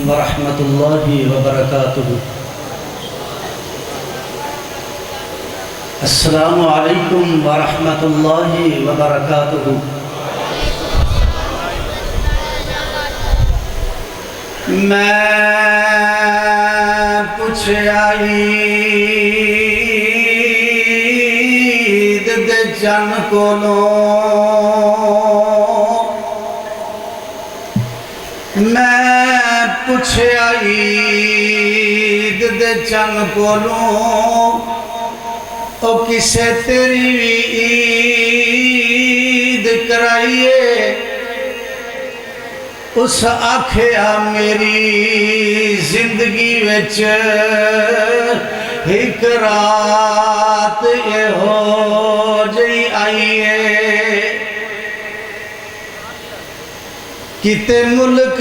ورحمة الله وبركاته. السلام عليكم ورحمة الله وبركاته. میں پوچھ عید دے جن کولوں، میں پوچھ عید دے جن کولوں، او کسے تیری عید کرائیے؟ اس آکھیا میری زندگی وچ ایک رات یہ ہو جئی آئیے، کتے ملک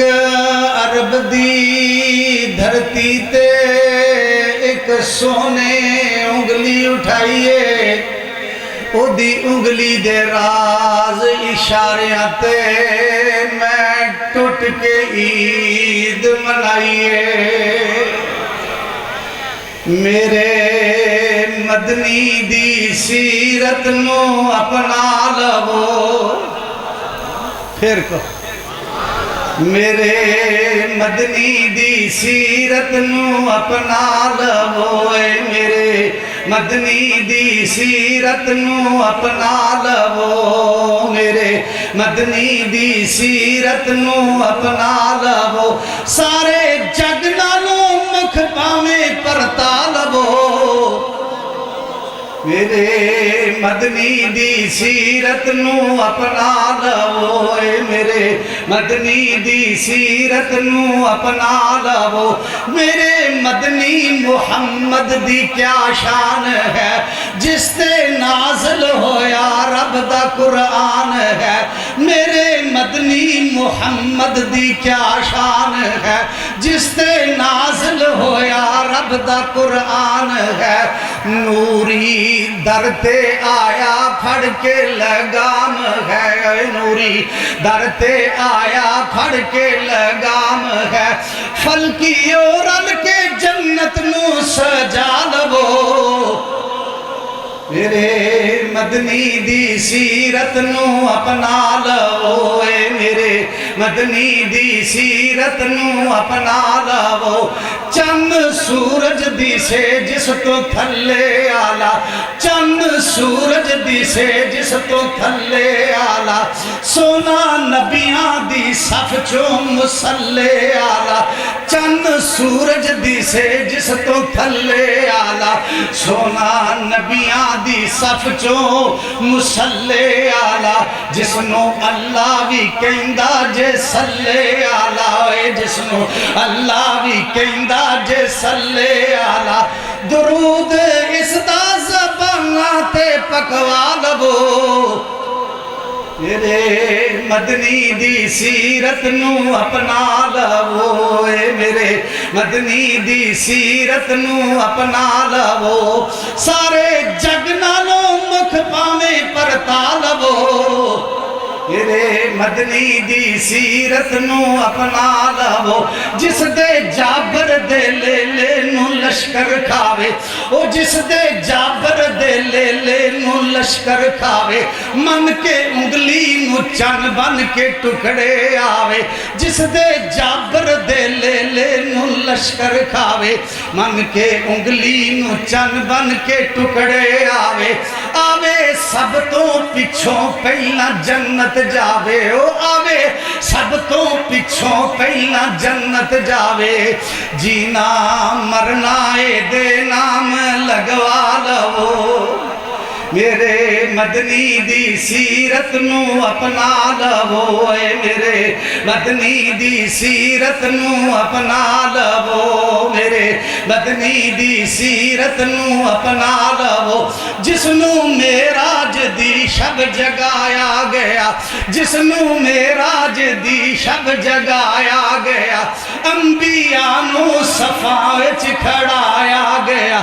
عرب دی دھرتی تے ایک سونے انگلی اٹھائیے، او دی انگلی دے راز اشاریاں تے میں ٹوٹ کے عید منائیے۔ میرے مدنی دی سیرت نو اپنا لو، پھر کو میرے مدنی دی سیرت نو اپنا لو، میرے مدنی دی سیرت نو اپنا لو، میرے مدنی دی سیرت نو اپنا لو، سارے جگ نالوں مکھ پاویں پرتا لو، میرے مدنی دی سیرت نو اپنا لو، میرے مدنی دی سیرت نو اپنا لو، میرے مدنی محمد دی کیا شان ہے، جس تے نازل ہویا رب دا قرآن ہے، میرے مدنی محمد دی کیا شان ہے، جس تے نازل ہویا رب دا قرآن ہے، نوری در تے آیا پھڑ کے لگام ہے، نوری در تے آیا پھڑ کے لگام ہے، فلکی اور رل کے جنت نو سجا لو، میرے مدنی دی سیرت نو اپنا لو، میرے مدنی دی سیرت نو اپنا لو، چند سورج دی سے جس تو تھلے آلا، چند سورج دی سے جس تو تھلے آلا، سونا نبیاں دی صف چوں مسلے آلا، چند سورج دی سے جس تو تھلے آلا، سونا نبیاں دی صف چوں مسلے آلا، جس نو اللہ بھی کہندا جے سلے آلا، جس نو اللہ بھی کہندا جے سلے آلا، درود اس دا زباناں تے پکوا لو، میرے مدنی دی سیرت نو اپنا لو، میرے مدنی دی سیرت نو اپنا لو، سارے جگ نالوں مکھ پاویں پرتا لو، میرے مدنی دی سیرت نو اپنا لو، جس دے جابر دے لے لے نو لشکر کھاوے، او جس دے جابر دے لے لے نو لشکر کھاوے، من کے انگلی نو چن بن کے ٹکڑے آوے، جس دے جابر دے لے لے نو لشکر کھاوے، من کے انگلی نو چن بن کے ٹکڑے آوے، آوے سب تو پچھوں پہلا جنت جاوے، او آوے سب تو پچھوں پہلا جنت جاوے، جینا مرنا اے دے نام لگوا لو، میرے مدنی دی سیرت نو اپنا لو، میرے مدنی دی سیرت نو اپنا لو، میرے مدنی دی سیرت نو اپنا لو، جس نو معراج دی شب جگایا گیا، جس نو معراج دی شب جگایا گیا، انبیاء نو صفاں وچ کھڑایا گیا،